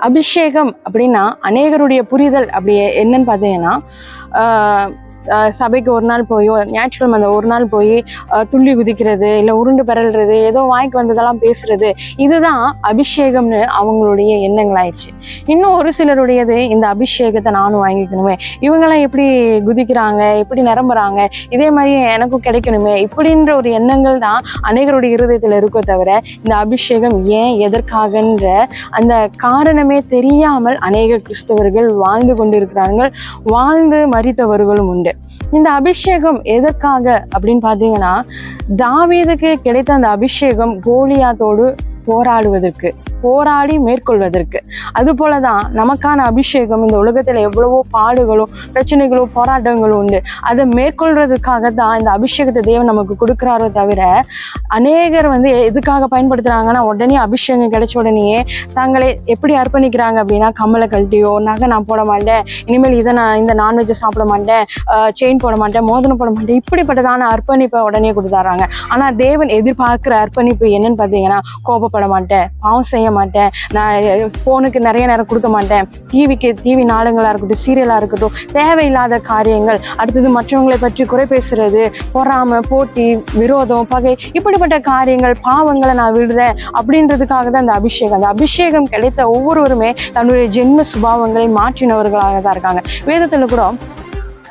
அபிஷேகம் அப்படின்னா அநேகருடைய புரிதல் அப்படி என்னன்னு பார்த்தீங்கன்னா, சபைக்கு ஒரு நாள் போய் ஞாயிற்றுக்கிழமை அந்த ஒரு நாள் போய் துள்ளி குதிக்கிறது, இல்லை உருண்டு பெறல்றது, ஏதோ வாய்க்கு வந்ததெல்லாம் பேசுறது, இதுதான் அபிஷேகம்னு அவங்களுடைய எண்ணங்களாயிடுச்சு. இன்னும் ஒரு சிலருடையது இந்த அபிஷேகத்தை நானும் வாங்கிக்கணுமே, இவங்கெல்லாம் எப்படி குதிக்கிறாங்க, எப்படி நிரம்புறாங்க, இதே மாதிரி எனக்கும் கிடைக்கணுமே, இப்படின்ற ஒரு எண்ணங்கள் தான் அநேகருடைய இருதயத்தில் இருக்கோ தவிர இந்த அபிஷேகம் ஏன் எதற்காகன்ற அந்த காரணமே தெரியாமல் அநேக கிறிஸ்தவர்கள் வாழ்ந்து கொண்டிருக்கிறார்கள், வாழ்ந்து மரித்தவர்களும் உண்டு. இந்த அபிஷேகம் எதற்காக அப்படின்னு பார்த்தீங்கன்னா, தாவீதுக்கு கிடைத்த அந்த அபிஷேகம் கோலியாத்தோடு போராடுவதற்கு, போராடி மேற்கொள்வதற்கு. அது போலதான் நமக்கான அபிஷேகம் இந்த உலகத்துல எவ்வளவோ பாடுகளோ பிரச்சனைகளோ போராட்டங்களும் உண்டு. அதை மேற்கொள்றதுக்காக தான் இந்த அபிஷேகத்தை தேவன் நமக்கு கொடுக்குறாரோ தவிர, அநேகர் எதுக்காக பயன்படுத்துறாங்கன்னா, உடனே அபிஷேகம் கிடைச்ச உடனேயே தங்களை எப்படி அர்ப்பணிக்கிறாங்க அப்படின்னா, கம்மலை கழட்டியோ, நகை நான் போட மாட்டேன், இனிமேல் இதை நான் இந்த நான்வெஜ்ஜை சாப்பிட மாட்டேன், செயின் போட மாட்டேன், மோதிரம் போட மாட்டேன், இப்படிப்பட்டதான அர்ப்பணிப்பை உடனே கொடுத்துறாங்க. ஆனா தேவன் எதிர்பார்க்கிற அர்ப்பணிப்பு என்னன்னு பார்த்தீங்கன்னா, கோபப்பட மாட்டேன், பாவம் செய்ய மாட்டேன், நான் போனுக்கு நிறைய நேரம் கொடுக்க மாட்டேன், டிவி நாடகங்களா இருக்கட்டும், சீரியலா இருக்கட்டும், தேவையில்லாத காரியங்கள், அடுத்தது மற்றவங்களை பற்றி குறை பேசுறது, பொறாமை, போட்டி, விரோதம், பகை, இப்படிப்பட்ட காரியங்கள், பாவங்களை நான் விடுறேன் அப்படின்றதுக்காக தான் அந்த அபிஷேகம். அந்த அபிஷேகம் கிடைத்த ஒவ்வொருவருமே தன்னுடைய ஜென்ம சுபாவங்களை மாற்றினவர்களாக தான் இருக்காங்க. வேதத்துல கூட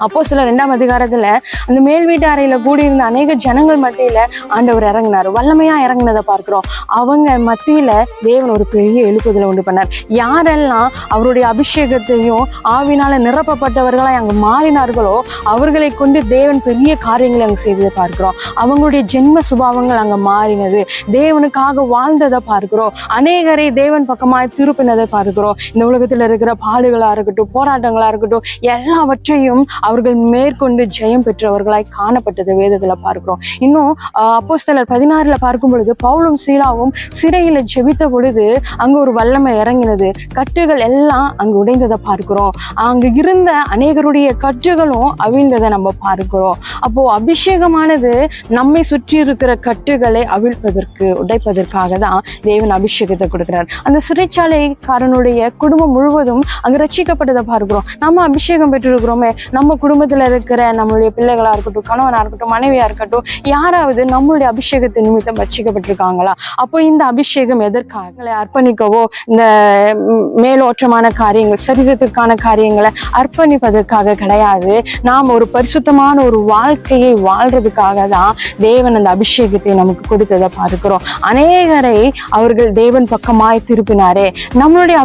அப்போஸ்தலர் 2ஆம் அதிகாரத்துல அந்த மேல் வீட்டு அறையில கூடியிருந்த அநேக ஜனங்கள் மத்தியில ஆண்டவர் இறங்கினார், வல்லமையா இறங்கினதை பார்க்கிறோம். அவங்க மத்தியில தேவன் ஒரு பெரிய எழுப்புதலை உண்டு பண்ணார். யாரெல்லாம் அவருடைய அபிஷேகத்தையும் ஆவினால நிரப்பப்பட்டவர்களா அங்க மாறினார்களோ அவர்களை கொண்டு தேவன் பெரிய காரியங்களை அங்க செய்ததை பார்க்கிறோம். அவங்களுடைய ஜென்ம சுபாவங்கள் அங்க மாறினது, தேவனுக்காக வாழ்ந்ததை பார்க்கிறோம். அநேகரை தேவன் பக்கமாய் திருப்பினதை பார்க்கிறோம். இந்த உலகத்துல இருக்கிற பாடுகளா இருக்கட்டும், போராட்டங்களா இருக்கட்டும், எல்லாவற்றையும் அவர்கள் மேற்கொண்டு ஜெயம் பெற்றவர்களாய் காணப்பட்டது வேதத்துல பார்க்கிறோம். இன்னும் அப்போஸ்தலர் 16 பார்க்கும் பொழுது பவுலும் சீலாவும் சிறையில ஜெபித்த பொழுது அங்க ஒரு வல்லமை இறங்கினது, கட்டுகள் எல்லாம் அங்கு உடைந்ததை பார்க்கிறோம். அங்கு இருந்த அநேகருடைய கட்டுகளும் அவிழ்ந்ததை நம்ம பார்க்கிறோம். அப்போ அபிஷேகமானது நம்மை சுற்றி இருக்கிற கட்டுகளை அவிழ்ப்பதற்கு, உடைப்பதற்காக தான் தேவன் அபிஷேகத்தை கொடுக்கிறார். அந்த சிறைச்சாலைக்காரனுடைய குடும்பம் முழுவதும் அங்கு ரட்சிக்கப்பட்டதை பார்க்கிறோம். நம்ம அபிஷேகம் பெற்றிருக்கிறோமே, நம்ம குடும்பத்துல இருக்கிற நம்மளுடைய பிள்ளைகளா இருக்கட்டும், கணவனா இருக்கட்டும், மனைவியா இருக்கட்டும், யாராவது நம்மளுடைய அபிஷேகத்தை நிமித்தம் ரட்சிக்கப்பட்டிருக்காங்களா? அப்போ இந்த அபிஷேகம் எதற்காக? அர்ப்பணிக்கவோ, இந்த மேலோற்றமான காரியங்கள், சரீரத்திற்கான காரியங்களை அர்ப்பணிப்பதற்காக கிடையாது. நாம் ஒரு பரிசுத்தமான ஒரு வாழ்க்கையை வாழ்றதுக்காக தான் தேவன் அந்த அபிஷேகத்தை நமக்கு கொடுத்ததை பார்க்கிறோம். அநேகரை அவர்கள் தேவன் பக்கமாய் திருப்பினாரே. நம்மளுடைய